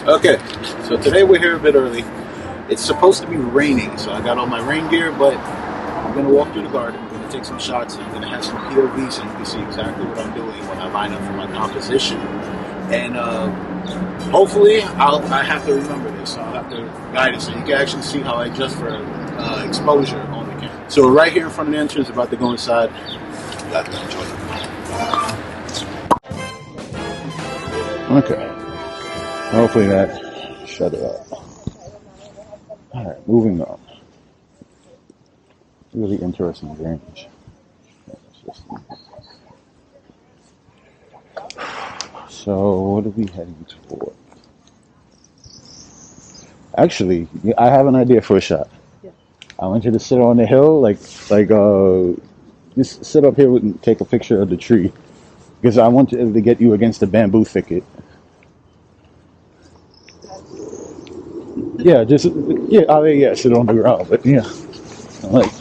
Okay, so today we're here a bit early. It's supposed to be raining, so I got all my rain gear, but I'm going to walk through the garden. I'm going to take some shots, and I'm going to have some POV so you can see exactly what I'm doing when I line up for my composition. And hopefully I have to remember this, so I'll have to guide it so you can actually see how I adjust for exposure on the camera. So we're right here in front of the entrance, about to go inside. You got to enjoy it. Okay. Hopefully that shut it up. Alright, moving on. Really interesting range. So, what are we heading toward? Actually, I have an idea for a shot. Yeah. I want you to sit on the hill, just sit up here and take a picture of the tree. Because I want to get you against the bamboo thicket. Yeah, sit on the ground, but yeah,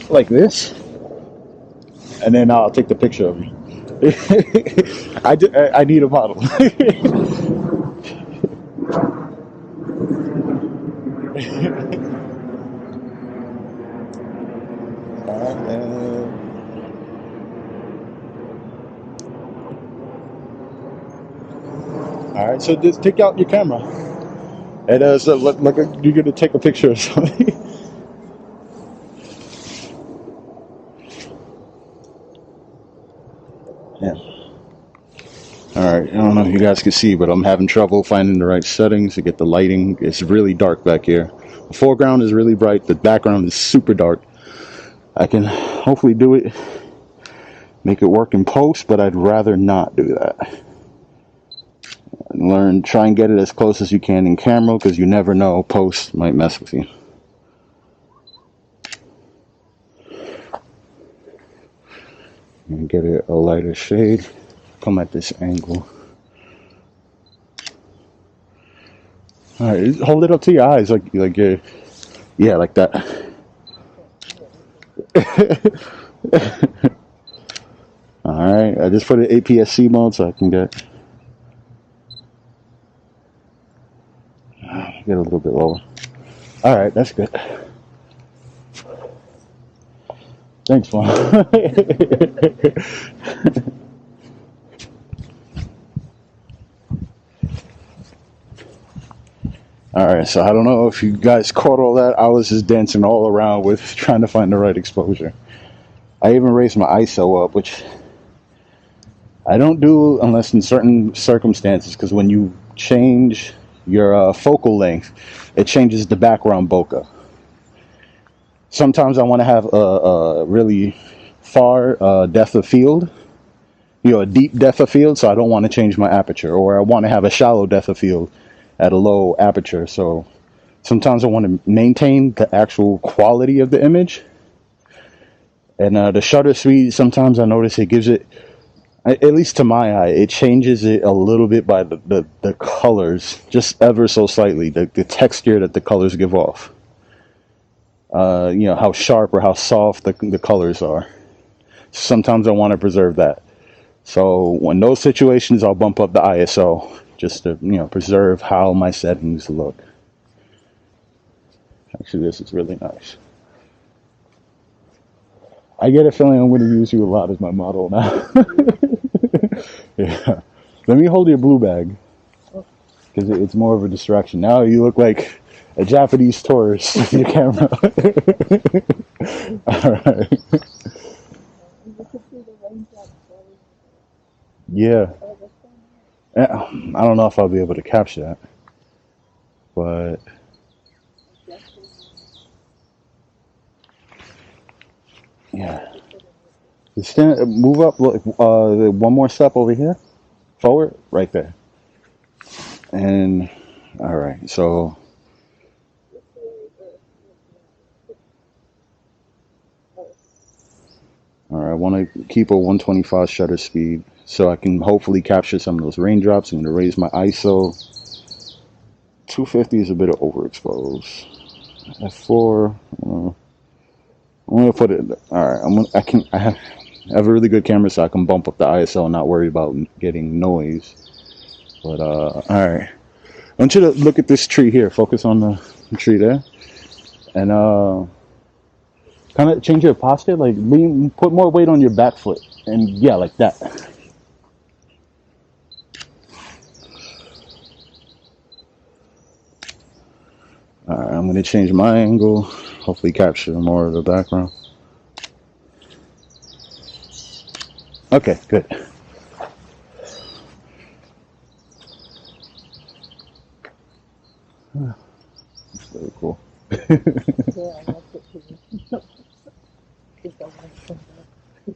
like this, and then I'll take the picture of you. I need a model. All right, so just take out your camera. And so look, you're gonna take a picture of something. Yeah. Alright, I don't know if you guys can see, but I'm having trouble finding the right settings to get the lighting. It's really dark back here. The foreground is really bright, the background is super dark. I can hopefully do it, make it work in post, but I'd rather not do that. Try and get it as close as you can in camera, because you never know, post might mess with you. And get it a lighter shade. Come at this angle. All right, hold it up to your eyes, like yeah, like that. All right, I just put it APS-C mode so I can get a little bit lower. All right, that's good. Thanks, Mom. Alright, so I don't know if you guys caught all that. I was just dancing all around with trying to find the right exposure. I even raised my ISO up, which I don't do unless in certain circumstances, because when you change your focal length, it changes the background bokeh. Sometimes I want to have a really far depth of field, a deep depth of field, so I don't want to change my aperture, or I want to have a shallow depth of field at a low aperture. So sometimes I want to maintain the actual quality of the image. And the shutter speed, sometimes I notice it gives it, at least to my eye, it changes it a little bit by the colors, just ever so slightly, the texture that the colors give off. How sharp or how soft the colors are. Sometimes I want to preserve that. So when those situations, I'll bump up the ISO just to, preserve how my settings look. Actually, this is really nice. I get a feeling I'm going to use you a lot as my model now. Yeah. Let me hold your blue bag, because it's more of a distraction. Now you look like a Japanese tourist with your camera. Alright. Yeah. I don't know if I'll be able to capture that. But yeah. Just move up one more step over here. Forward, right there. And alright, so alright, I want to keep a 125 shutter speed so I can hopefully capture some of those raindrops. I'm going to raise my ISO. 250 is a bit of overexposed. F4. I'm going to put it. Alright, I have a really good camera, so I can bump up the ISO and not worry about getting noise. But all right, I want you to look at this tree here. Focus on the tree there, and kind of change your posture. Like put more weight on your back foot, and yeah, like that. All right, I'm gonna change my angle. Hopefully, capture more of the background. Okay, good. That's very cool.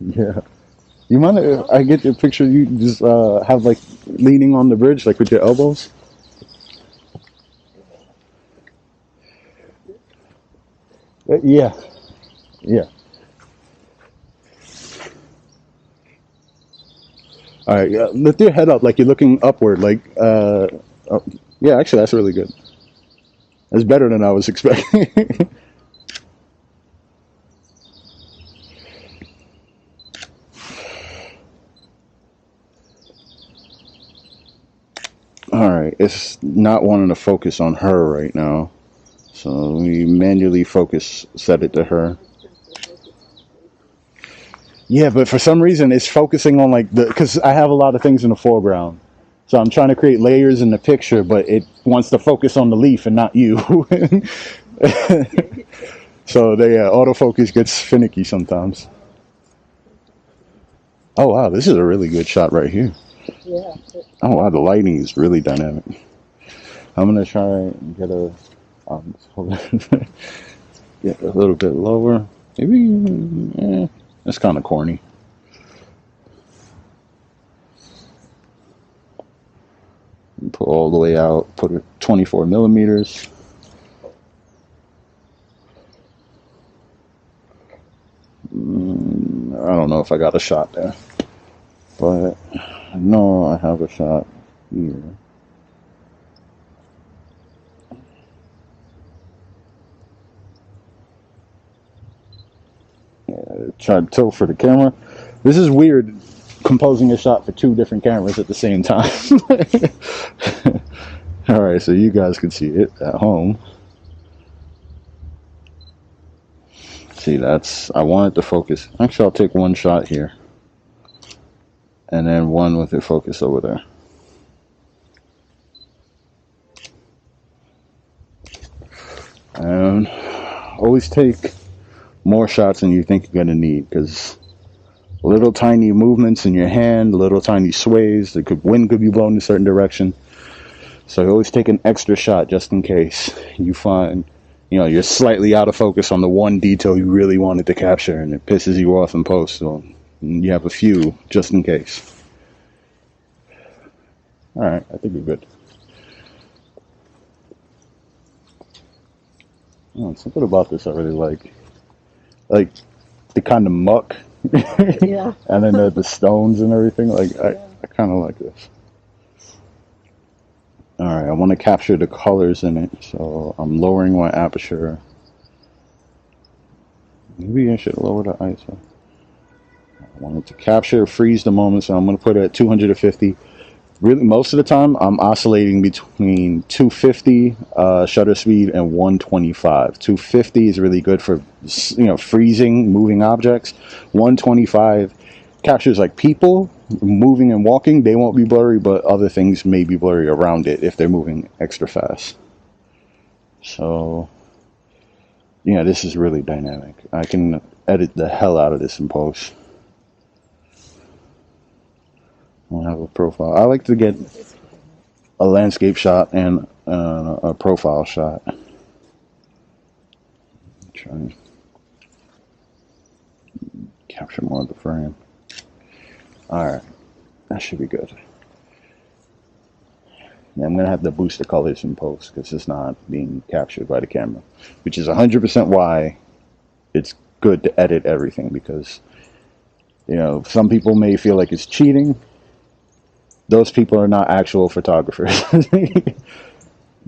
Yeah. You mind if I get your picture? You just have like leaning on the bridge, like with your elbows. Yeah, yeah. All right, lift your head up like you're looking upward. Like, oh, yeah, actually, that's really good. That's better than I was expecting. All right, it's not wanting to focus on her right now, so we manually set it to her. Yeah, but for some reason, it's focusing on like because I have a lot of things in the foreground. So I'm trying to create layers in the picture, but it wants to focus on the leaf and not you. So the autofocus gets finicky sometimes. Oh wow, this is a really good shot right here. Yeah. Oh wow, the lighting is really dynamic. I'm gonna try and get get a little bit lower. Maybe that's kind of corny. Put all the way out. Put it 24 millimeters. I don't know if I got a shot there, but I know I have a shot here. Yeah, try to tilt for the camera. This is weird, composing a shot for two different cameras at the same time. All right, so you guys can see it at home. See, I want it to focus. Actually, I'll take one shot here. And then one with it focused over there. And always take more shots than you think you're going to need, because little tiny movements in your hand, little tiny sways, wind could be blown in a certain direction. So you always take an extra shot just in case you find you're slightly out of focus on the one detail you really wanted to capture, and it pisses you off in post. So you have a few just in case. All right, I think we're good. Oh, something about this I really like the kind of muck, Yeah. and then the stones and everything. Like I kind of like this. All right, I want to capture the colors in it, so I'm lowering my aperture. Maybe I should lower the ISO. I wanted to capture, freeze the moment, so I'm going to put it at 250. Really, most of the time, I'm oscillating between 250 shutter speed and 125. 250 is really good for freezing moving objects. 125 captures like people moving and walking. They won't be blurry, but other things may be blurry around it if they're moving extra fast. So yeah, this is really dynamic. I can edit the hell out of this in post. I'll have a profile. I like to get a landscape shot and a profile shot. Try and capture more of the frame. Alright, that should be good. Yeah, I'm going to have to boost the colors in post because it's not being captured by the camera, which is 100% why it's good to edit everything, because some people may feel like it's cheating. Those people are not actual photographers.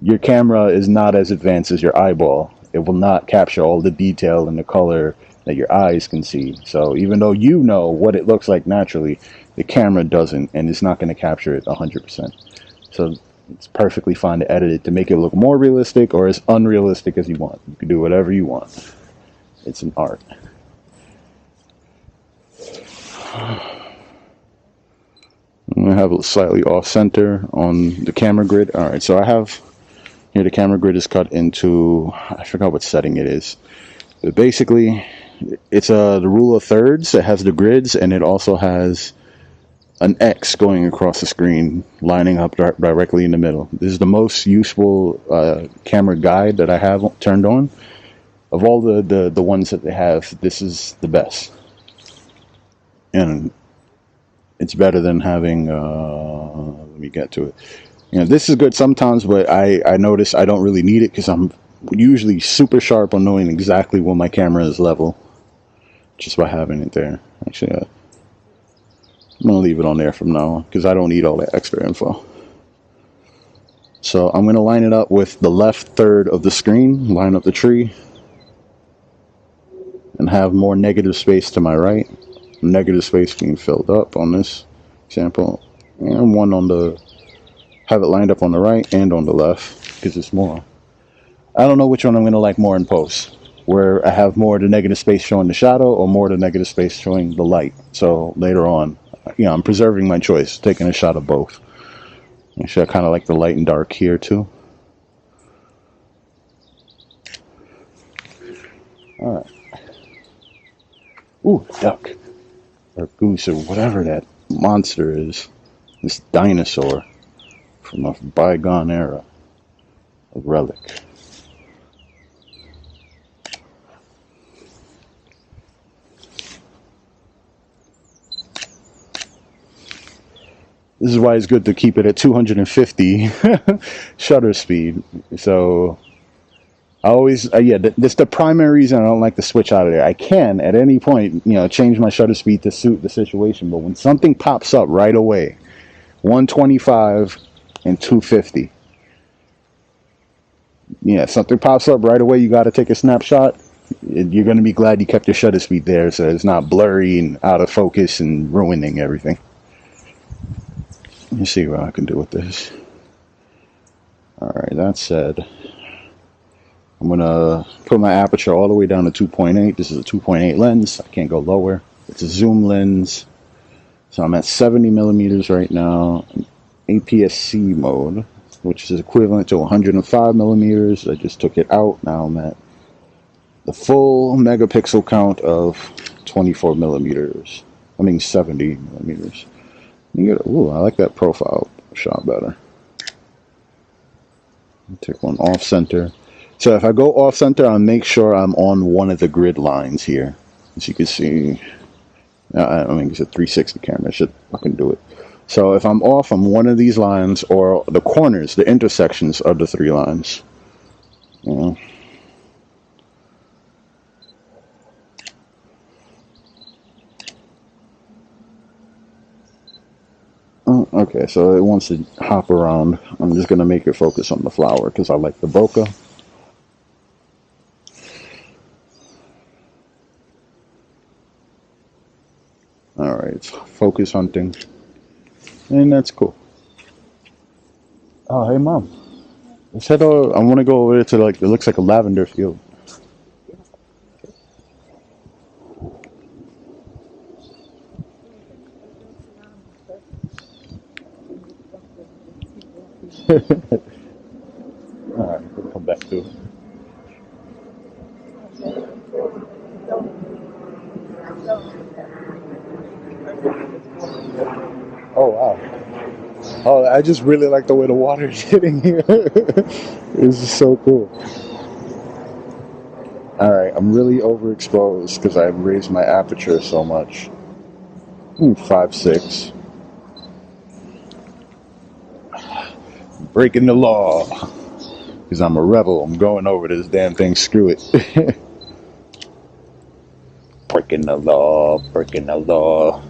Your camera is not as advanced as your eyeball. It will not capture all the detail and the color that your eyes can see. So even though you know what it looks like naturally, the camera doesn't, and it's not going to capture it 100%. So it's perfectly fine to edit it to make it look more realistic or as unrealistic as you want. You can do whatever you want. It's an art. I'm going to have it slightly off center on the camera grid. All right, so I have here the camera grid is cut into, I forgot what setting it is. But basically, it's the rule of thirds. It has the grids, and it also has an X going across the screen, lining up directly in the middle. This is the most useful camera guide that I have turned on. Of all the ones that they have, this is the best. And it's better than having, let me get to it. You know, this is good sometimes, but I notice I don't really need it because I'm usually super sharp on knowing exactly when my camera is level, just by having it there. Actually, I'm going to leave it on there from now on because I don't need all that extra info. So I'm going to line it up with the left third of the screen, line up the tree, and have more negative space to my right. Negative space being filled up on this example, and one on the, have it lined up on the right and on the left because it's more. I don't know which one I'm going to like more in post, where I have more of the negative space showing the shadow or more of the negative space showing the light. So later on, you know, I'm preserving my choice, taking a shot of both. Actually, I kind of like the light and dark here too. All right. Ooh, duck. Or goose or whatever that monster is. This dinosaur from a bygone era. A relic. This is why it's good to keep it at 250 shutter speed. So I always, that's the primary reason I don't like to switch out of there. I can, at any point, you know, change my shutter speed to suit the situation. But when something pops up right away, 125 and 250. Yeah, something pops up right away, you got to take a snapshot. You're going to be glad you kept your shutter speed there so it's not blurry and out of focus and ruining everything. Let me see what I can do with this. Alright, that said, I'm going to put my aperture all the way down to 2.8. This is a 2.8 lens. I can't go lower. It's a zoom lens. So I'm at 70 millimeters right now. APS-C mode, which is equivalent to 105 millimeters. I just took it out. Now I'm at the full megapixel count of 24 millimeters. I mean 70 millimeters. Ooh, I like that profile shot better. Take one off center. So if I go off center, I'll make sure I'm on one of the grid lines here. As you can see, I mean, it's a 360 camera. I should fucking do it. So if I'm off, I'm one of these lines or the corners, the intersections of the three lines. You know. Oh, okay, so it wants to hop around. I'm just going to make it focus on the flower because I like the bokeh. Alright, it's focus hunting. And that's cool. Oh, hey, Mom. I said, I want to go over there to, like, it looks like a lavender field. Alright, we'll come back to it. Oh, wow. Oh, I just really like the way the water is hitting here. This is so cool. Alright, I'm really overexposed because I've raised my aperture so much. 5.6. Breaking the law. Because I'm a rebel. I'm going over this damn thing. Screw it. Breaking the law. Breaking the law.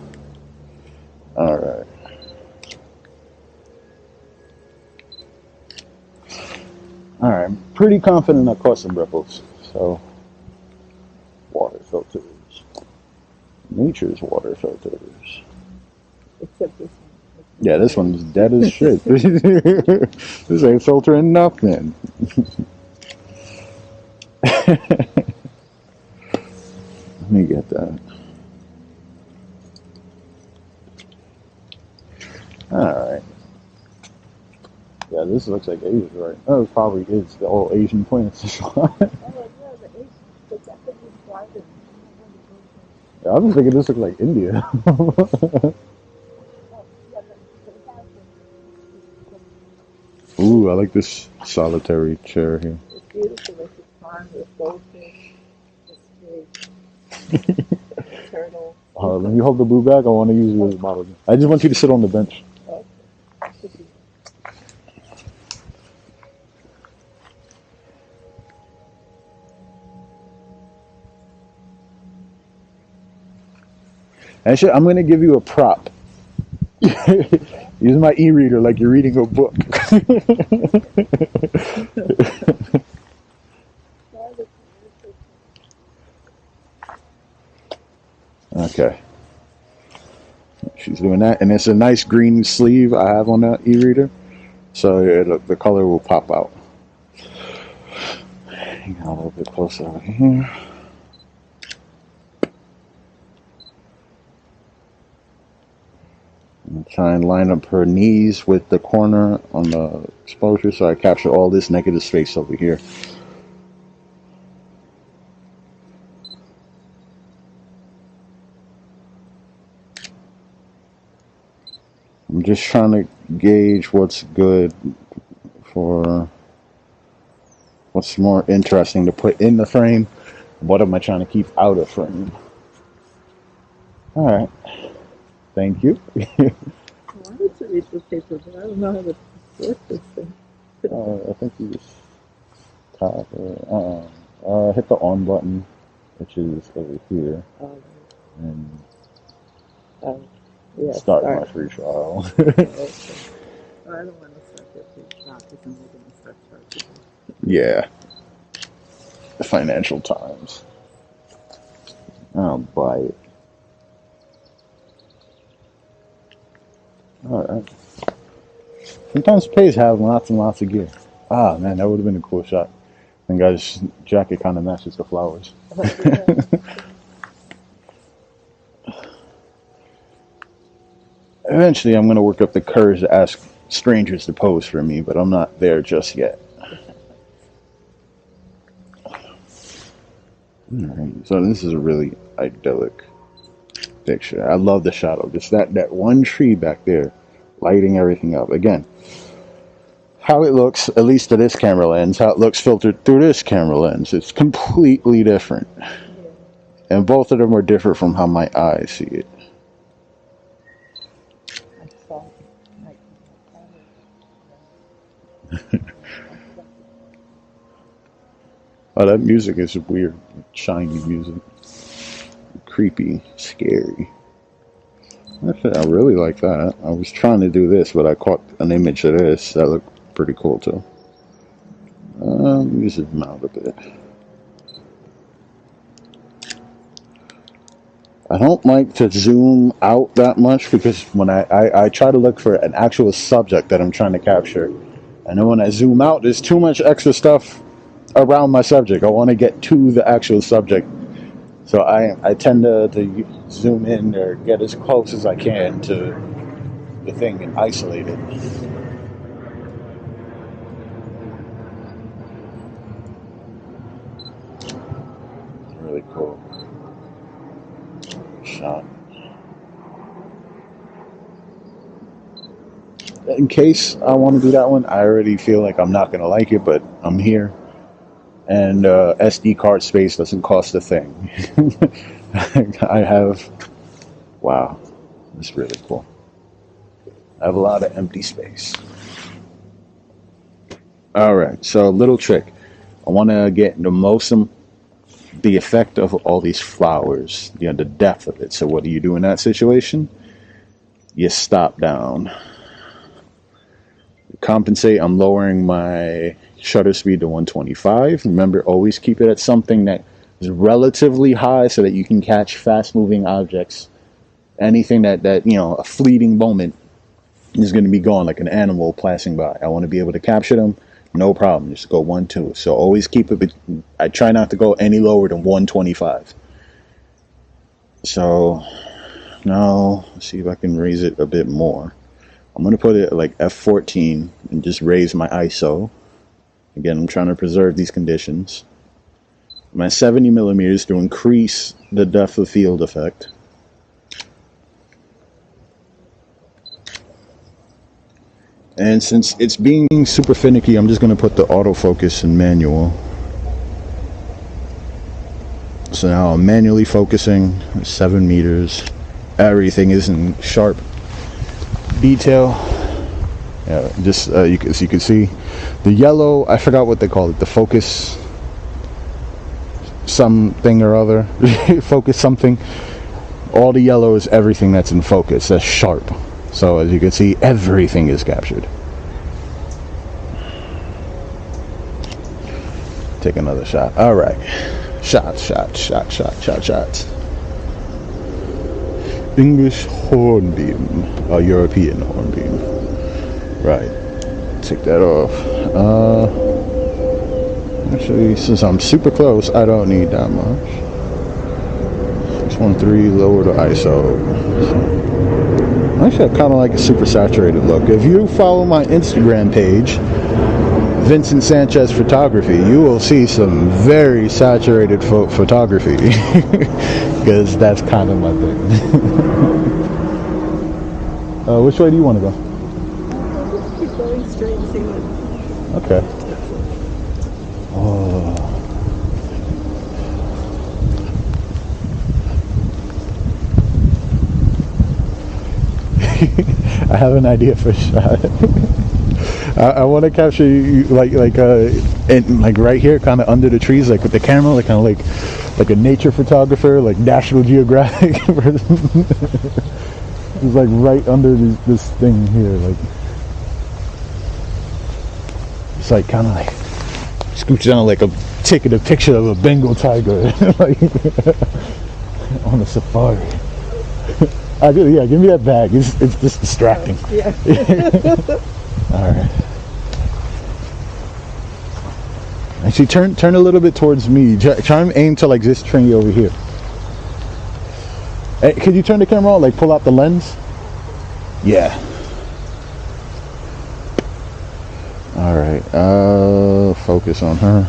Alright. Alright, I'm pretty confident I caught some ripples. So, water filters. Nature's water filters. Except this one. Yeah, this one's dead as shit. This ain't filtering nothing. Let me get that. Alright. Yeah, this looks like Asia, right? Oh, it probably is the old Asian plants. Oh, yeah, the Asian, but that thing is driving. Yeah, I was thinking this looked like India. Oh, yeah, but it has Ooh, I like this solitary chair here. it's beautiful. It's a pond with goldfish, it's big turtle. Let me hold the blue bag. I want to use you as a model. I just want you to sit on the bench. Okay. Actually, I'm going to give you a prop. Use my e-reader like you're reading a book. Okay. She's doing that. And it's a nice green sleeve I have on that e-reader. So the color will pop out. Hang on a little bit closer over here. And try and line up her knees with the corner on the exposure so I capture all this negative space over here. I'm just trying to gauge what's good for what's more interesting to put in the frame. What am I trying to keep out of frame? All right. Thank you. I wanted to read the paper, but I don't know how to work this thing. I think you just tap it. Hit the on button, which is over here, and Yeah, start my free trial. Okay. Oh, I don't want to start that free trial because then they're going to start charging. Yeah. The Financial Times. I'll buy it. Alright. Sometimes pays have lots and lots of gear. Ah, man, that would have been a cool shot. And guy's jacket kind of matches the flowers. Eventually, I'm going to work up the courage to ask strangers to pose for me, but I'm not there just yet. Alright, so this is a really idyllic picture. I love the shadow. Just that one tree back there, lighting everything up. Again, how it looks, at least to this camera lens, how it looks filtered through this camera lens, it's completely different. And both of them are different from how my eyes see it. Oh, that music is weird. Shiny music. Creepy. Scary. Actually, I really like that. I was trying to do this, but I caught an image of this. That looked pretty cool, too. Let me zoom out a bit. I don't like to zoom out that much because when I try to look for an actual subject that I'm trying to capture, and then when I zoom out, there's too much extra stuff around my subject. I want to get to the actual subject. So I tend to zoom in or get as close as I can to the thing and isolate it. Really cool shot. In case I want to do that one, I already feel like I'm not going to like it, but I'm here. And SD card space doesn't cost a thing. I have, wow, that's really cool. I have a lot of empty space. All right, so little trick. I want to get the effect of all these flowers, the depth of it. So what do you do in that situation? You stop down. Compensate, I'm lowering my shutter speed to 125. Remember, always keep it at something that is relatively high so that you can catch fast moving objects. Anything that a fleeting moment is going to be going like an animal passing by. I want to be able to capture them, no problem. Just go 1, 2. So always keep it. I try not to go any lower than 125. So now let's see if I can raise it a bit more. I'm going to put it at like f14 and just raise my ISO. Again, I'm trying to preserve these conditions. I'm at 70 millimeters to increase the depth of field effect. And since it's being super finicky, I'm just going to put the autofocus in manual. So now I'm manually focusing 7 meters. Everything is in sharp detail. Yeah, just you can see the yellow. I forgot what they call it. The focus something or other. Focus something. All the yellow is everything that's in focus. That's sharp. So as you can see, everything is captured. Take another shot. All right. Shots. English hornbeam. A European hornbeam. Right. Take that off. Actually, since I'm super close, I don't need that much. 613, lower the ISO. Actually, I kind of like a super saturated look. If you follow my Instagram page, Vincent Sanchez Photography, you will see some very saturated photography. Because that's kind of my thing. Which way do you want to go? Keep going straight and see what. Okay. Oh. I have an idea for a shot. I want to capture you like and like right here, kind of under the trees, like with the camera, like kind of like a nature photographer, like National Geographic. It's like right under this thing here, like it's like kind of like scooch down like taking a picture of a Bengal tiger, like on a safari. Yeah, give me that bag. It's just distracting. Yeah. All right. Actually, turn a little bit towards me. Try and aim to like this tree over here. Hey, could you turn the camera on? Like pull out the lens? Yeah. All right. Focus on her.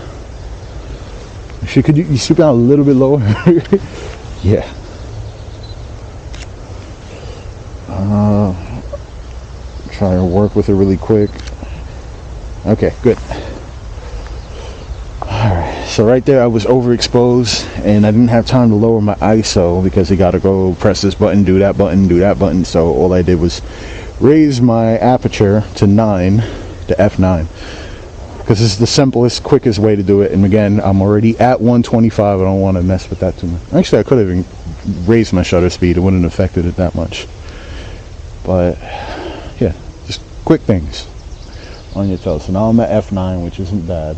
Actually, could you swoop down a little bit lower? Yeah. Try and work with it really quick. Okay, good. Alright, so right there I was overexposed and I didn't have time to lower my ISO because you gotta go press this button, do that button, do that button. So all I did was raise my aperture to 9, to f9. Because it's the simplest, quickest way to do it. And again, I'm already at 125. I don't want to mess with that too much. Actually, I could have even raised my shutter speed. It wouldn't have affected it that much. But yeah, just quick things on your toes. So now I'm at f9, which isn't bad.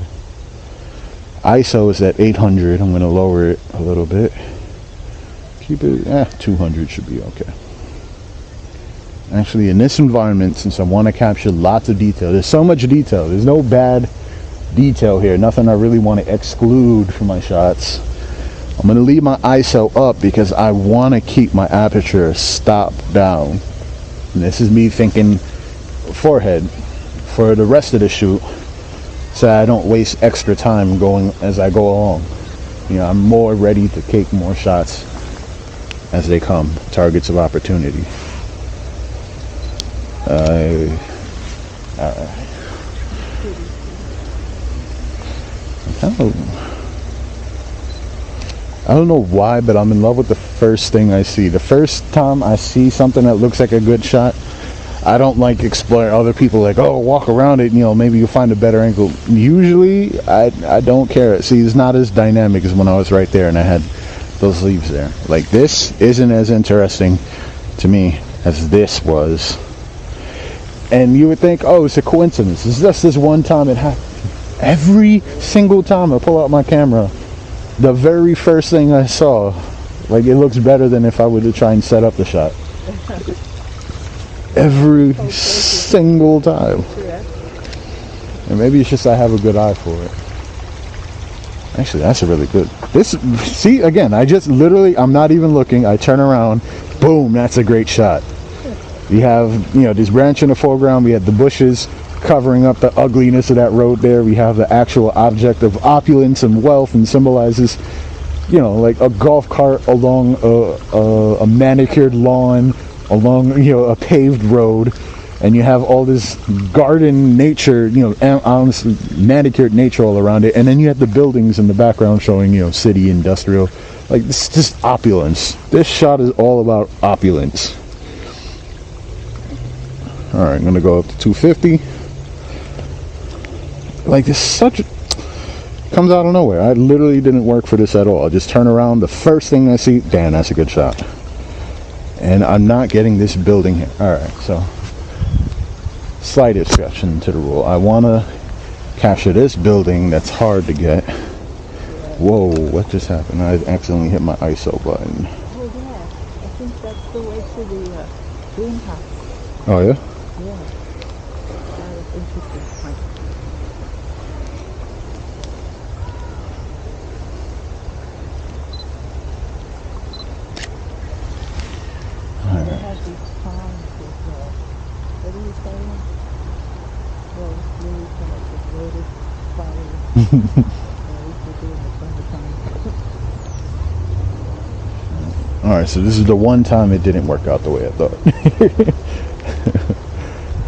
ISO is at 800. I'm going to lower it a little bit. Keep it 200 should be okay. Actually, in this environment, since I want to capture lots of detail, there's so much detail. There's no bad detail here. Nothing I really want to exclude from my shots. I'm going to leave my ISO up because I want to keep my aperture stopped down. And this is me thinking forehead for the rest of the shoot, so I don't waste extra time going as I go along. You know, I'm more ready to take more shots as they come, targets of opportunity. I don't know why, but I'm in love with the first thing I see. The first time I see something that looks like a good shot, I don't like exploring. Other people like, oh, walk around it, you know, maybe you'll find a better angle. Usually, I don't care. See, it's not as dynamic as when I was right there and I had those leaves there. Like, this isn't as interesting to me as this was. And you would think, oh, it's a coincidence. It's just this one time it happened. Every single time I pull out my camera, the very first thing I saw, like, it looks better than if I were to try and set up the shot. every Oh, single time. yeah. And maybe it's just I have a good eye for it. Actually, that's a really good. This, see, again, I just literally, I'm not even looking. I turn around, boom, that's a great shot. You have, this branch in the foreground. We have the bushes covering up the ugliness of that road there. We have the actual object of opulence and wealth, and symbolizes, like a golf cart along a manicured lawn, along, a paved road. And you have all this garden nature, honestly, manicured nature all around it. And then you have the buildings in the background showing, city, industrial. Like, this just opulence. This shot is all about opulence. All right, I'm going to go up to 250. Like, this comes out of nowhere. I literally didn't work for this at all. I just turn around. The first thing I see, damn, that's a good shot. And I'm not getting this building here. All right, so slight exception to the rule. I want to capture this building that's hard to get. Whoa, what just happened? I accidentally hit my ISO button. Oh, yeah. I think that's the way to the greenhouse. Oh, yeah? Yeah. That was interesting. They have these farms with, what are you saying? Well, really kind of just loaded flowers. We should do in the summertime. Alright, so this is the one time it didn't work out the way I thought.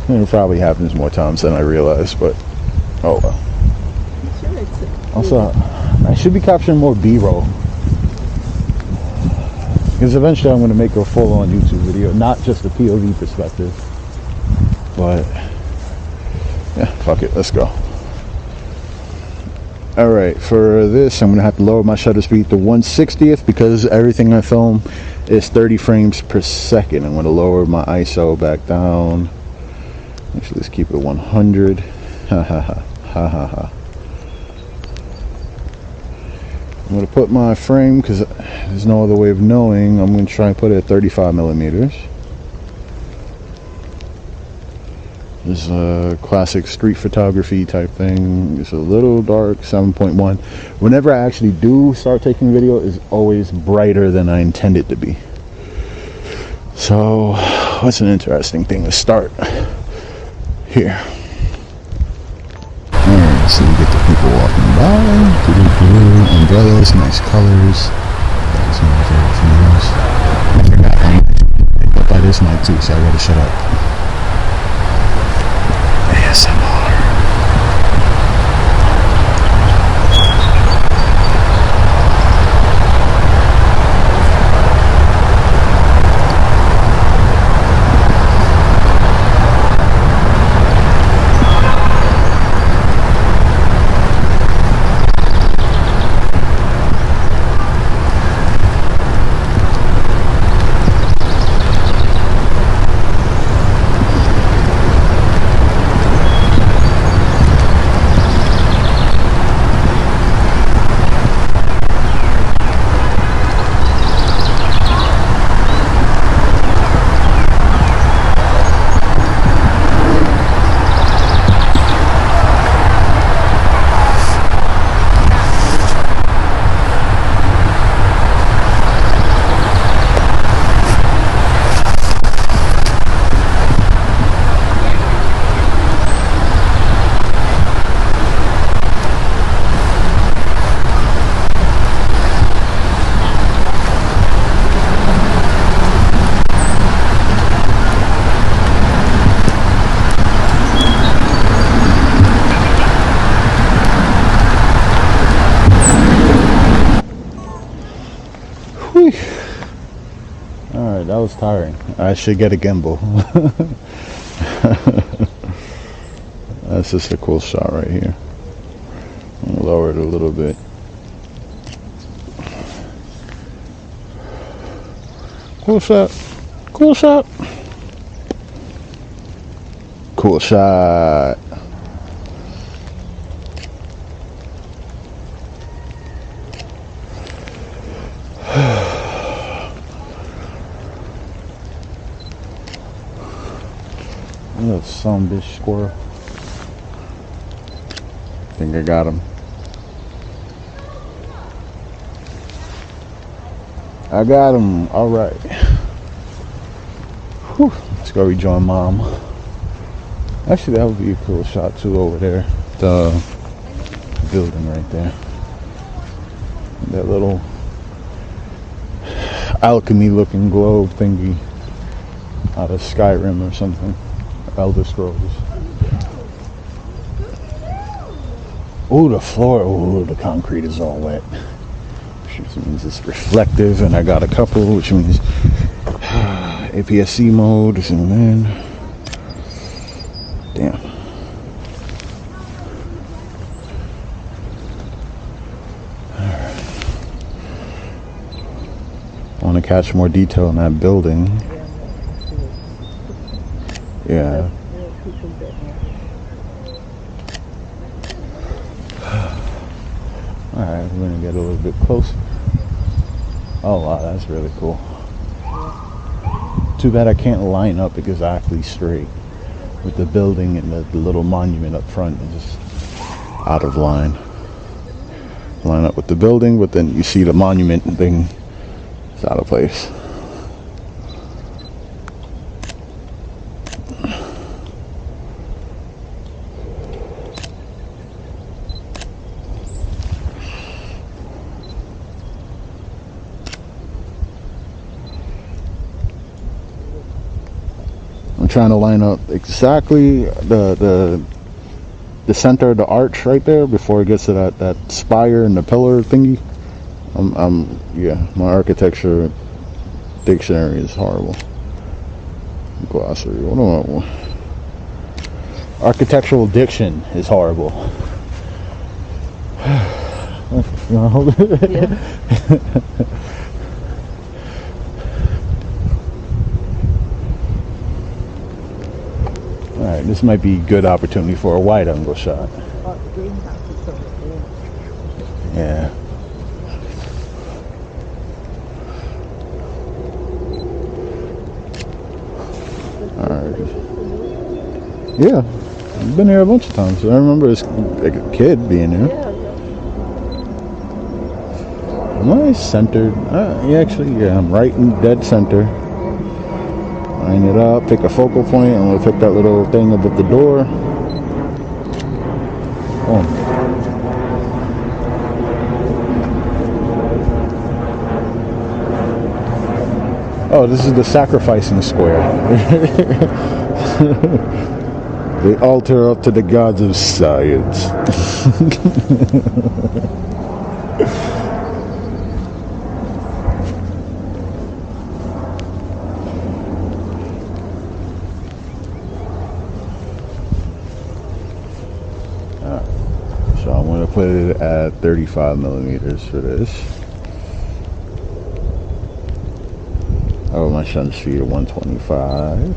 It probably happens more times than I realize, but oh well. Sure, it's Also, I should be capturing more B-roll. Because eventually I'm going to make a full-on YouTube video, not just the POV perspective. But, yeah, fuck it, let's go. Alright, for this, I'm going to have to lower my shutter speed to 1/60th because everything I film is 30 frames per second. I'm going to lower my ISO back down. Actually, let's keep it 100. Ha ha ha. Ha ha ha. I'm going to put my frame, because there's no other way of knowing, I'm going to try and put it at 35 millimeters. This is a classic street photography type thing. It's a little dark, 7.1. Whenever I actually do start taking video, it's always brighter than I intend it to be. So, what's an interesting thing to start here? Alright, so we get the people walking by. Umbrellas, nice colors. That's my favorite things. I forgot I'm picked up by this mic too, so I gotta shut up. ASMR. Alright, that was tiring. I should get a gimbal. That's just a cool shot right here. I'm gonna lower it a little bit. Cool shot. Cool shot. Cool shot. Little some bitch squirrel. Think I got him. I got him. All right. Whew. Let's go rejoin mom. Actually, that would be a cool shot too over there. The building right there. That little alchemy looking globe thingy out of Skyrim or something. Elder Scrolls. Ooh, the floor. Ooh, the concrete is all wet. Which means it's reflective, and I got a couple, which means APS-C mode. Zoom in. Damn. Alright. I want to catch more detail in that building. Yeah. Alright, we're gonna get a little bit closer. Oh wow, that's really cool. Too bad I can't line up exactly straight with the building and the little monument up front. It's just out of line. Line up with the building, but then you see the monument thing. It's out of place. Trying to line up exactly the center of the arch right there before it gets to that spire and the pillar thingy. Yeah, my architecture dictionary is horrible. Glossary. What do I? Architectural diction is horrible. Yeah. Alright, this might be a good opportunity for a wide angle shot. Oh, the greenhouse is over there. Yeah. Alright. Yeah. I've been here a bunch of times. I remember as like a kid being here. Yeah, Am I centered? Yeah, actually, yeah, I'm right in dead center. Line it up, pick a focal point, and we'll pick that little thing up at the door. Boom. Oh, this is the sacrificing square. The altar up to the gods of science. So I'm going to put it at 35 millimeters for this. Oh, my shutter speed at 125.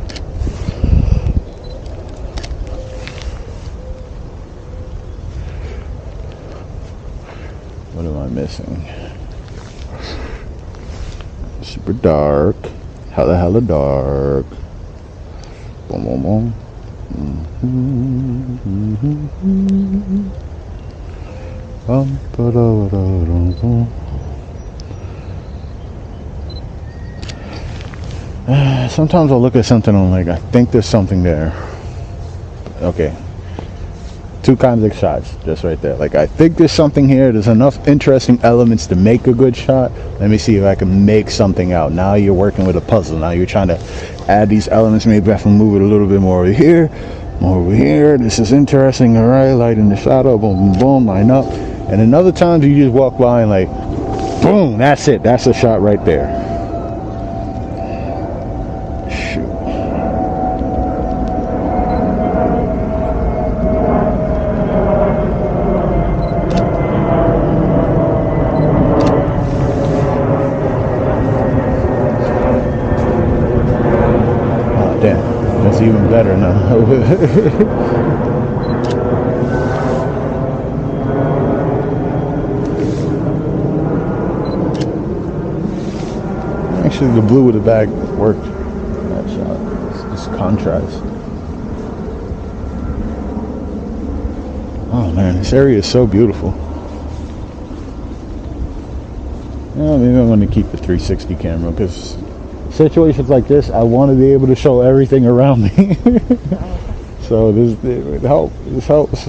What am I missing? Super dark. Hella dark. Boom, boom, boom. Sometimes I'll look at something and I'm like, I think there's something there. Okay. Two kinds of shots, just right there. Like, I think there's something here. There's enough interesting elements to make a good shot. Let me see if I can make something out. Now you're working with a puzzle. Now you're trying to add these elements. Maybe I can move it a little bit more over here, more over here. This is interesting. All right, light in the shadow. Boom, boom, boom. Line up. And then other times you just walk by and like, boom, that's it. That's a shot right there. Shoot. Oh, damn. That's even better now. Actually, the blue of the bag worked. That shot. It's just contrast. Oh man, this area is so beautiful. Yeah, maybe I'm going to keep the 360 camera because situations like this, I want to be able to show everything around me. So it helps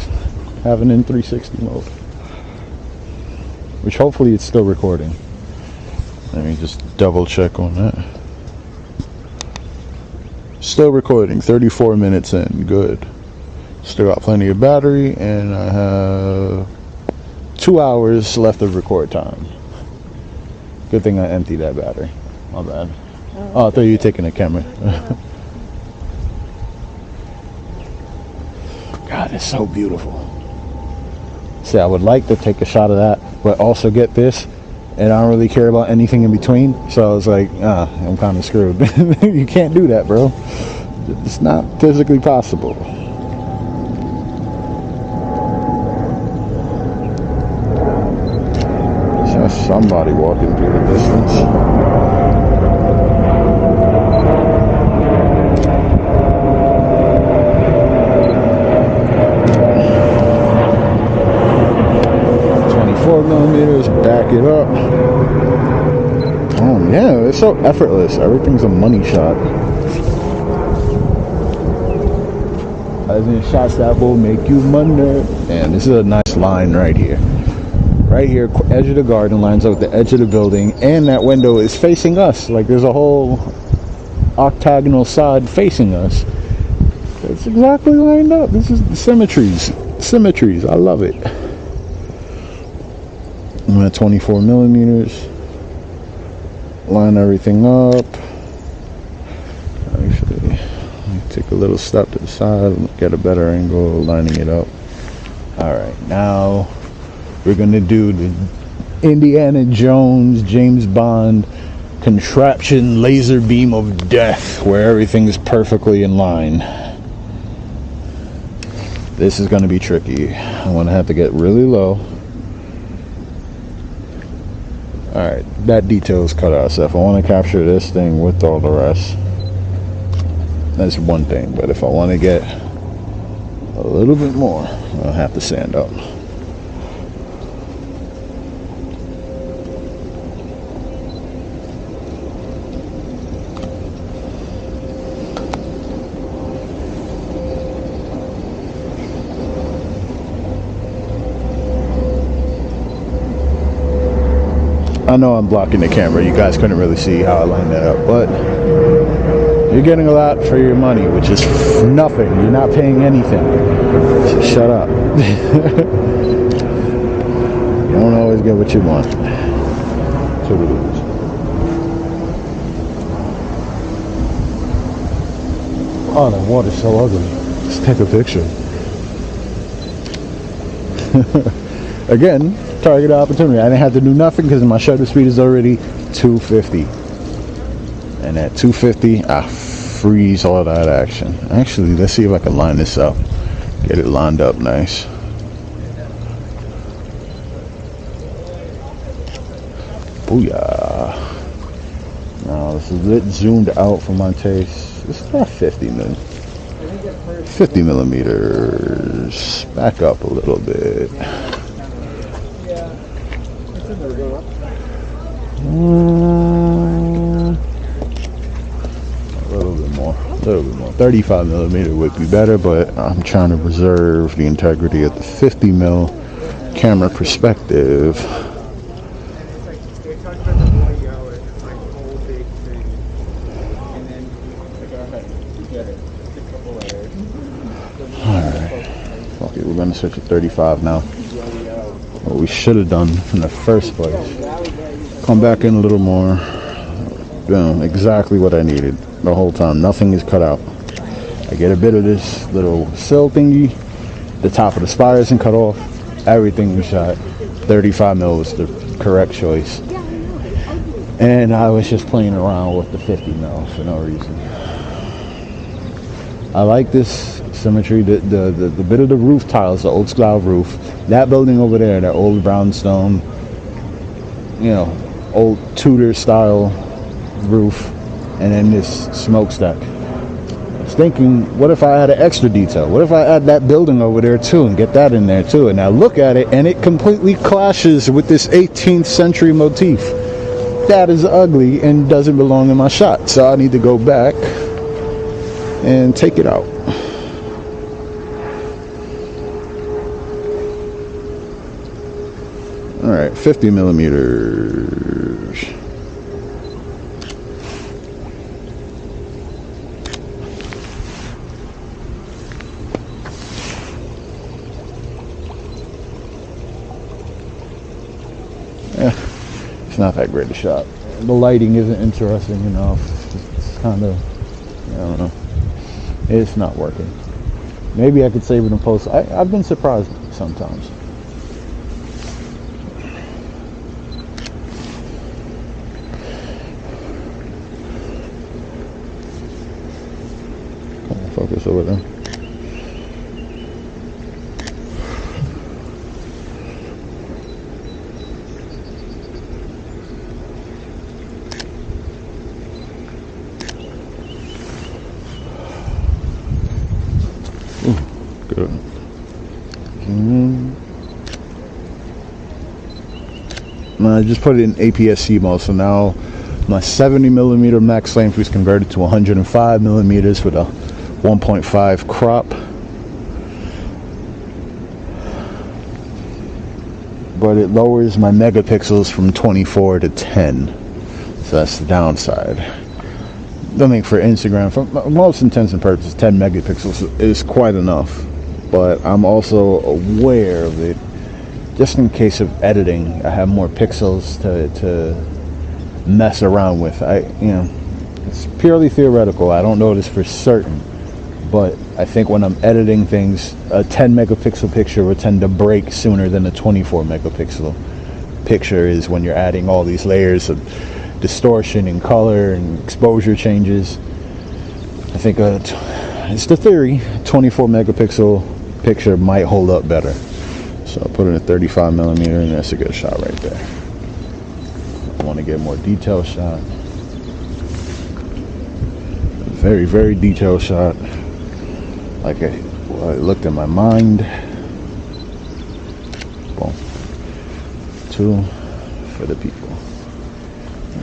having in 360 mode, which hopefully it's still recording. Let me just double check on that. Still recording, 34 minutes in, good. Still got plenty of battery, and I have 2 hours left of record time. Good thing I emptied that battery. My bad. Oh, I thought you were taking a camera. God, it's so beautiful. See, I would like to take a shot of that, but also get this, and I don't really care about anything in between. So I was like, I'm kind of screwed. You can't do that, bro. It's not physically possible. There's somebody walking through the distance. Millimeters, back it up. Oh yeah, it's so effortless. Everything's a money shot. As in shots that will make you money. And this is a nice line right here. Right here, edge of the garden lines up with the edge of the building, and that window is facing us. Like there's a whole octagonal side facing us. It's exactly lined up. This is the symmetries. Symmetries. I love it. I'm at 24 millimeters. Line everything up. Actually, let me take a little step to the side, get a better angle, lining it up. Alright, now we're gonna do the Indiana Jones, James Bond contraption laser beam of death, where everything is perfectly in line. This is gonna be tricky. I'm gonna have to get really low. Alright, that detail is cut out, so if I want to capture this thing with all the rest, that's one thing. But if I want to get a little bit more, I'll have to sand up. I know I'm blocking the camera. You guys couldn't really see how I lined that up, but you're getting a lot for your money, which is nothing. You're not paying anything. So shut up. You don't always get what you want. Oh, the water's so ugly. Let's take a picture. Again, target opportunity. I didn't have to do nothing because my shutter speed is already 250. And at 250, I freeze all that action. Actually, let's see if I can line this up. Get it lined up nice. Booyah. Now, this is a bit zoomed out for my taste. It's about 50 millimeters. Back up a little bit. A little bit more. 35 millimeter would be better, but I'm trying to preserve the integrity of the 50 mil camera perspective. Alright. Okay, we're gonna switch to 35 now. What we should have done in the first place. Come back in a little more. Boom, exactly what I needed the whole time. Nothing is cut out. I get a bit of this little sill thingy. The top of the spire isn't cut off. Everything was shot. 35 mil was the correct choice. And I was just playing around with the 50 mil for no reason. I like this symmetry. The bit of the roof tiles, the old style roof. That building over there, that old brownstone, you know, old Tudor style roof, and then this smokestack. was thinking, what if I add an extra detail? What if I add that building over there too and get that in there too? And I look at it and it completely clashes with this 18th century motif. That is ugly and doesn't belong in my shot. So I need to go back and take it out. All right, 50 millimeters. It's not that great a shot. The lighting isn't interesting enough. It's kind of, I don't know. It's not working. Maybe I could save it in post. I've been surprised sometimes. Focus over there. Good. I just put it in APS-C mode, so now my 70 millimeter max length is converted to 105 millimeters with a 1.5 crop. But it lowers my megapixels from 24 to 10. So that's the downside. I think for Instagram, for most intents and purposes, 10 megapixels is quite enough. But I'm also aware of it, just in case of editing. I have more pixels to mess around with. It's purely theoretical. I don't know this for certain, but I think when I'm editing things, a 10 megapixel picture will tend to break sooner than a 24 megapixel picture is when you're adding all these layers of distortion and color and exposure changes. I think it's the theory, 24 megapixel picture might hold up better. So I'll put it at 35 millimeter, and that's a good shot right there. I want to get a more detailed shot. Very, very detailed shot. Like I looked in my mind. Boom. 2 for the people.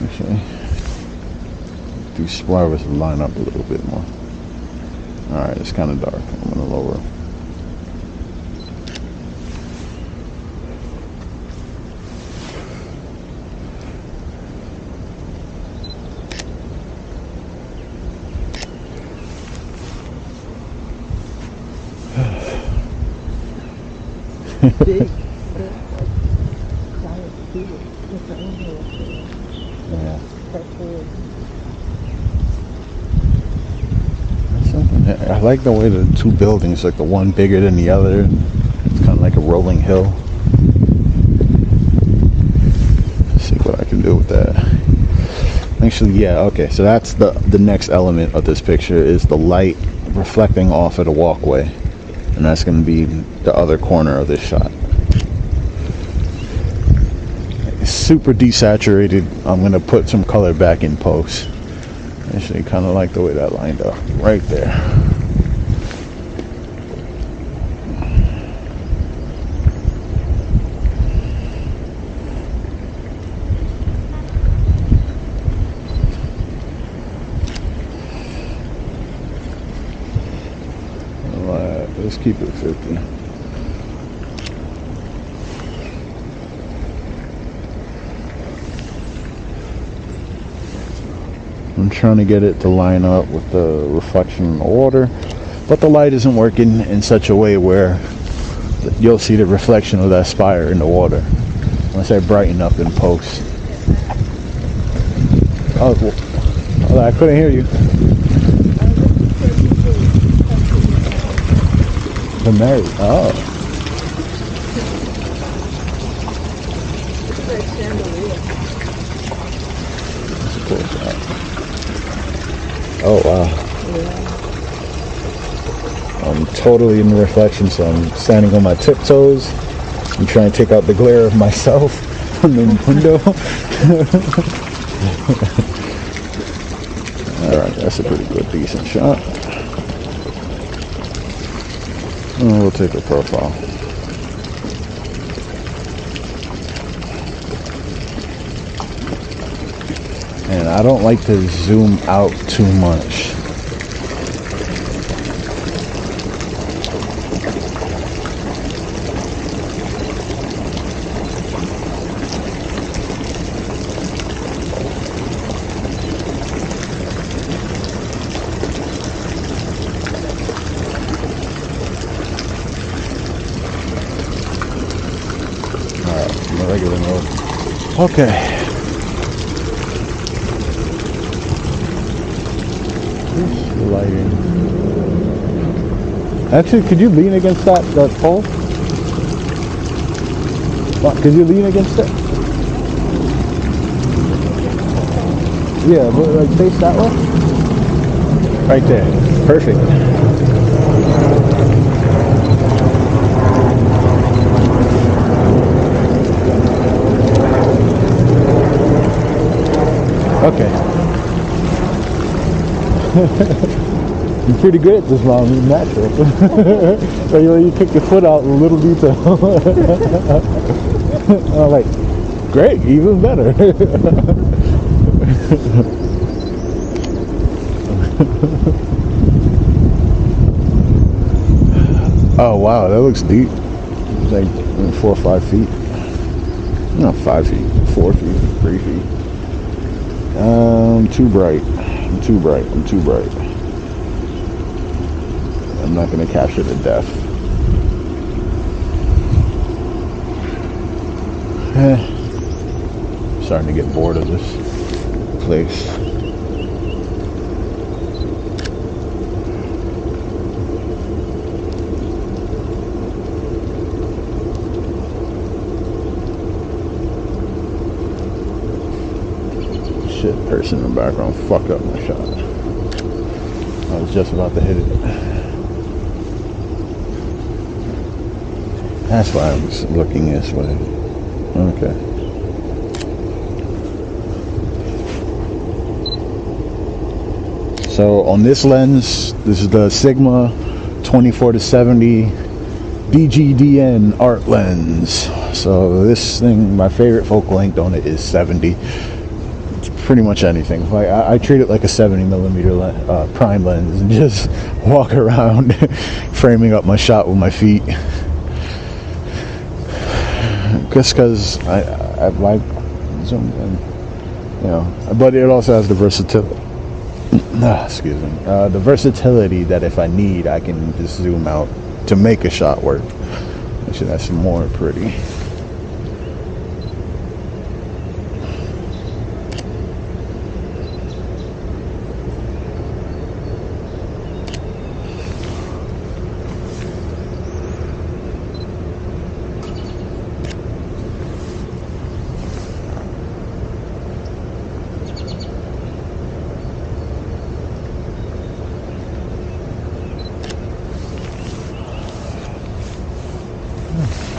Actually, these splivers will line up a little bit more. Alright, it's kind of dark. I'm going to lower it. Big. Yeah. I like the way the two buildings, like the one bigger than the other. It's kind of like a rolling hill. Let's see what I can do with that. Actually, yeah, okay. So that's the next element of this picture is the light reflecting off of the walkway. And that's going to be the other corner of this shot. It's super desaturated. I'm going to put some color back in post. Actually, kind of like the way that lined up right there. Let's keep it 50. I'm trying to get it to line up with the reflection in the water, but the light isn't working in such a way where you'll see the reflection of that spire in the water unless I brighten up in post. Oh, I couldn't hear you. The Mary. Oh. That's a cool shot. Oh wow. Yeah. I'm totally in the reflection, so I'm standing on my tiptoes. I'm trying to take out the glare of myself from the window. Alright, that's a pretty good, decent shot. We'll take a profile. And I don't like to zoom out too much. Regular mode. Okay. Lighting. Actually, could you lean against that pole? What, could you lean against it? Yeah, but like face that way. Right there. Perfect. Okay. You're pretty good at this, Mom. You're natural. So you kick your foot out in a little detail. I'm like, great, even better. Oh wow, that looks deep. It's like 4 or 5 feet. Not 5 feet, 4 feet, 3 feet. Too bright. I'm too bright. I'm too bright. I'm not going to capture the depth. Starting to get bored of this place. Shit, person in the background fucked up my shot. I was just about to hit it. That's why I was looking this way. Okay. So on this lens, this is the Sigma 24-70 DGDN art lens. So this thing, my favorite focal length on it is 70. Pretty much anything. Like I treat it like a 70mm prime lens and just walk around framing up my shot with my feet. Just because I like zoom in, you know. But it also has the versatility. Excuse me. The versatility that if I need, I can just zoom out to make a shot work. Actually, that's more pretty.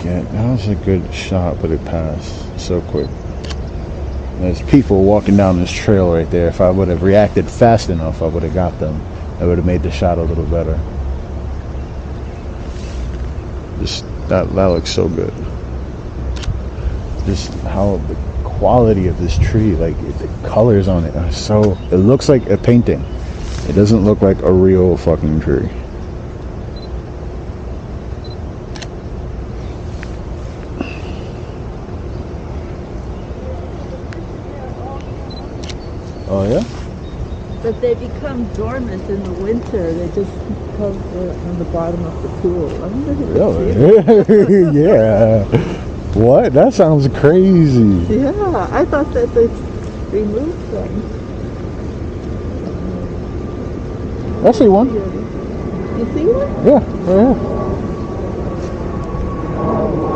Yeah, that was a good shot, but it passed so quick. There's people walking down this trail right there. If I would have reacted fast enough, I would have got them. I would have made the shot a little better. Just that looks so good. Just how the quality of this tree, like the colors on it are so, it looks like a painting. It doesn't look like a real fucking tree. Oh yeah? But they become dormant in the winter. They just come on the bottom of the pool. I wonder if you can see Really? Yeah. What? That sounds crazy. Yeah, I thought that they removed them. I see one. You see one? Yeah, right here.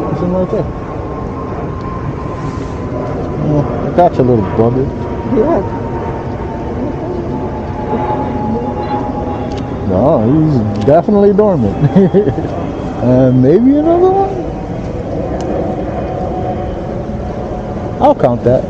There's one right there. Oh, I got you, little bugger. Yeah. No, he's definitely dormant. Maybe another one? I'll count that.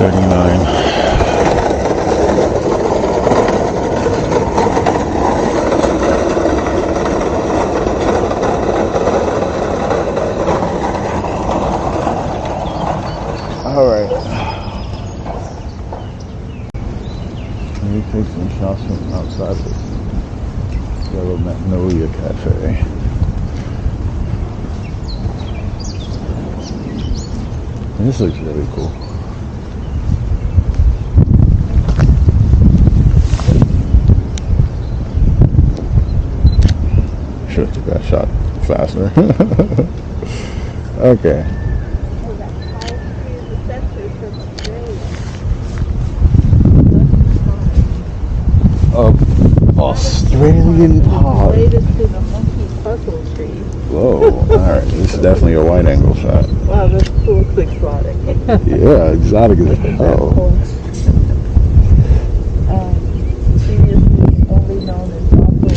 39. All right. Maybe take some shots from outside this Yellow Magnolia Cafe. And this looks really cool. Should have took that shot faster. Okay. Australian pod. Related to the monkey puzzle tree. Whoa, alright, this is definitely a wide angle shot. Wow, this looks exotic. Yeah, exotic as hell. Previously only known as Buffalo.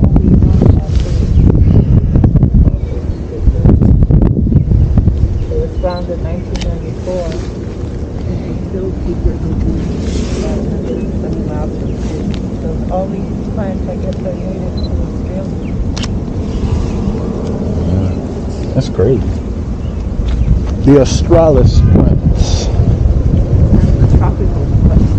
Only known it was found in 1994. And still secretly some labs. So all these plants, I guess, are native to Australia. Yeah, that's great. The Australis plants. The tropical plants.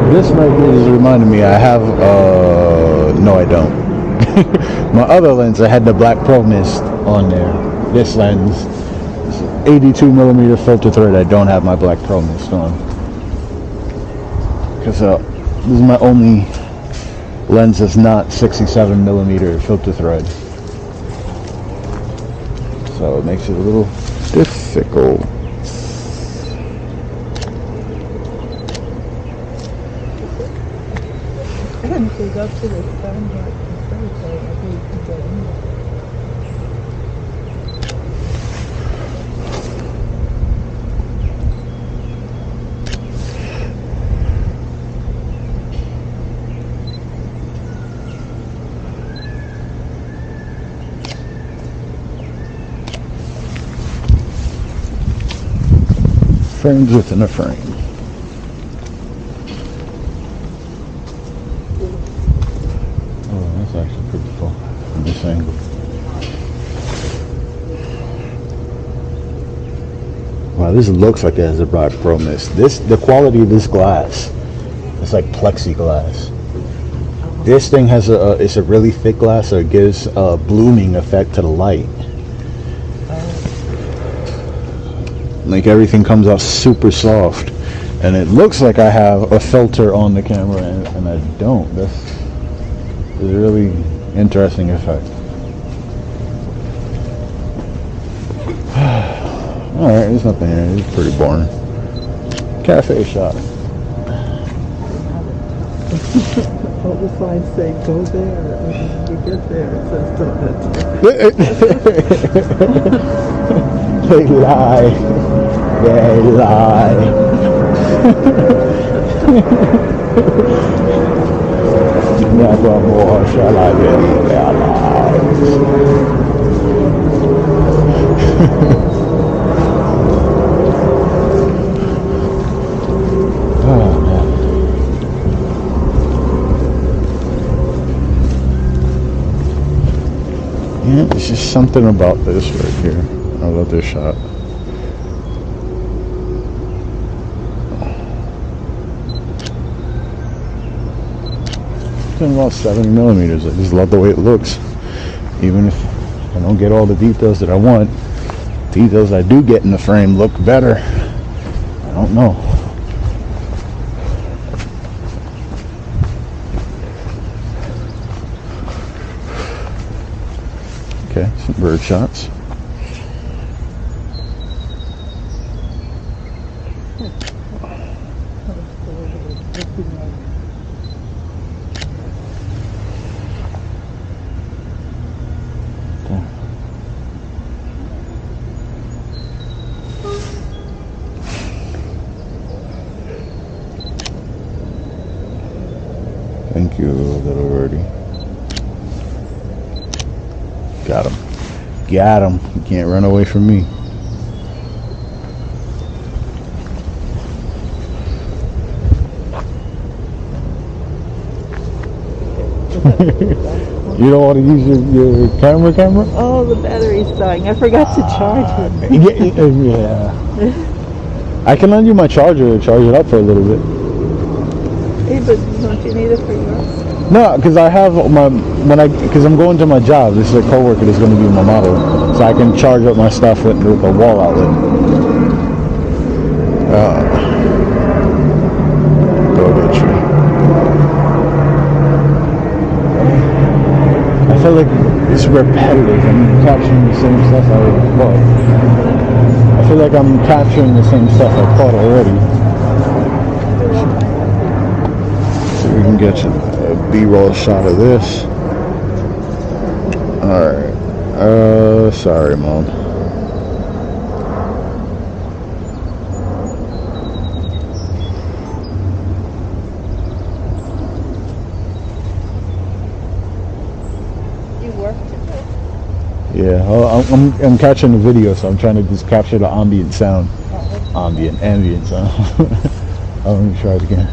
This right here is reminding me, I have, no I don't. My other lens, I had the black pro mist on there. This lens, 82mm filter thread, I don't have my black pro mist on. Because this is my only lens that's not 67mm filter thread. So it makes it a little difficult. If we go to the standard conservatory, I think you can get in there. Frames within a frame. Actually pretty cool from this angle. Wow, this looks like it has a black pro mist. The quality of this glass, it's like plexiglass. This thing has it's a really thick glass, so it gives a blooming effect to the light. Like everything comes out super soft, and it looks like I have a filter on the camera, and I don't. That's a really interesting effect. Alright, there's nothing here. It's pretty boring. Cafe shot. All the signs say go there, and when you get there it says don't enter. They lie. They lie. Never more shall I get their lives. Oh man. Yeah, there's just something about this right here. I love this shot. About 70mm. I just love the way it looks. Even if I don't get all the details that I want, details I do get in the frame look better. I don't know. Okay, some bird shots. You little birdie. Got him. Got him. You can't run away from me. You don't want to use your camera? Oh, the battery's dying. I forgot to charge it. Yeah. I can lend you my charger and charge it up for a little bit. Hey, but don't you need it for yours? No, because I have because I'm going to my job. This is a coworker that's going to be my model, so I can charge up my stuff with a wall outlet. Go get you. I feel like it's repetitive. I'm capturing the same stuff I already caught. I feel like I'm capturing the same stuff I caught already. So we can get you a B-roll shot of this. Alright. Sorry, Mom. Yeah, I'm catching the video, so I'm trying to just capture the ambient sound. Ambient sound. Let me try it again.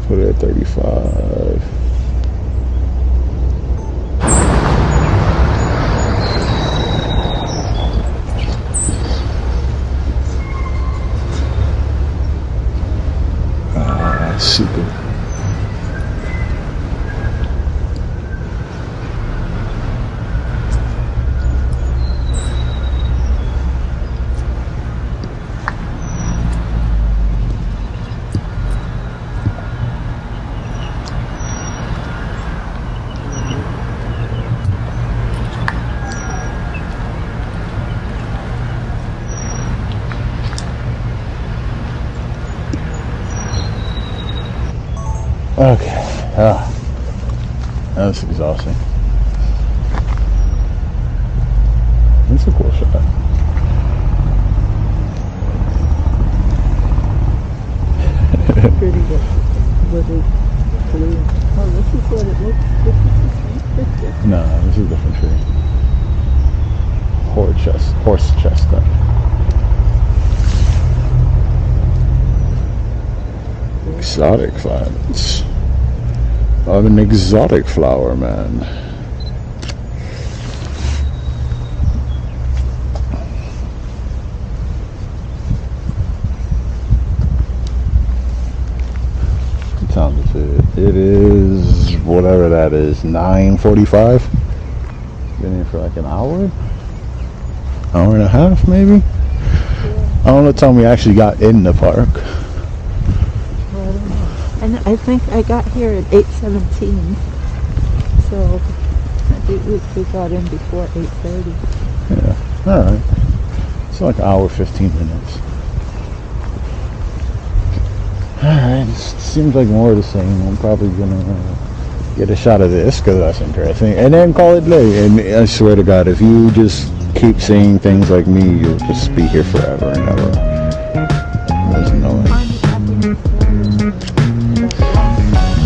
Put it at 35. Super. Okay. That's exhausting. That's a cool shot. Pretty good. What is blue? Oh, this is what it looks. This is the same picture. No, this is a different tree. Horse chestnut. Exotic flowers. I'm an exotic flower man. What time is it? It is whatever that is, 9:45. Been here for like an hour and a half maybe. I don't know what time we actually got in the park. And I think I got here at 8:17, so I think we got in before 8:30. Yeah, alright. It's like an hour, 15 minutes. Alright, it seems like more of the same. I'm probably gonna get a shot of this because that's interesting, and then call it day. And I swear to God, if you just keep saying things like me, you'll just be here forever and ever. There's no way.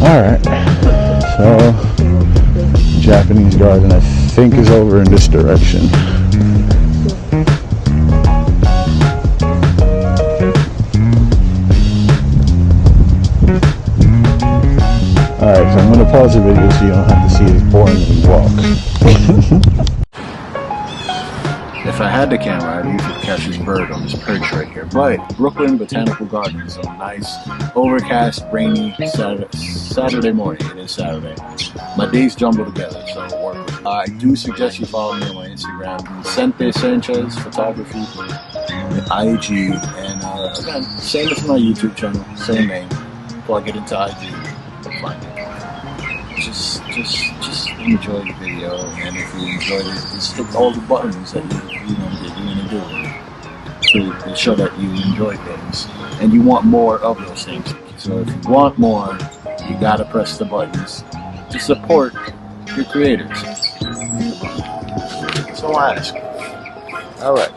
Alright, so Japanese garden I think is over in this direction. Alright, so I'm going to pause the video so you don't have to see this boring walk. If I had the camera, I'd usually catch this bird on this perch right here. But Brooklyn Botanical Gardens is a nice, overcast, rainy Saturday morning. It is Saturday. My days jumble together, so work with it. I do suggest you follow me on my Instagram, Vicente Sanchez Photography, IG, and again, same as my YouTube channel, same name. Plug it into IG, find it. Just enjoy the video, and if you enjoyed it, just hit all the buttons that you're gonna do to show that you enjoy things and you want more of those things. So if you want more, you gotta press the buttons to support your creators. So I ask. All right.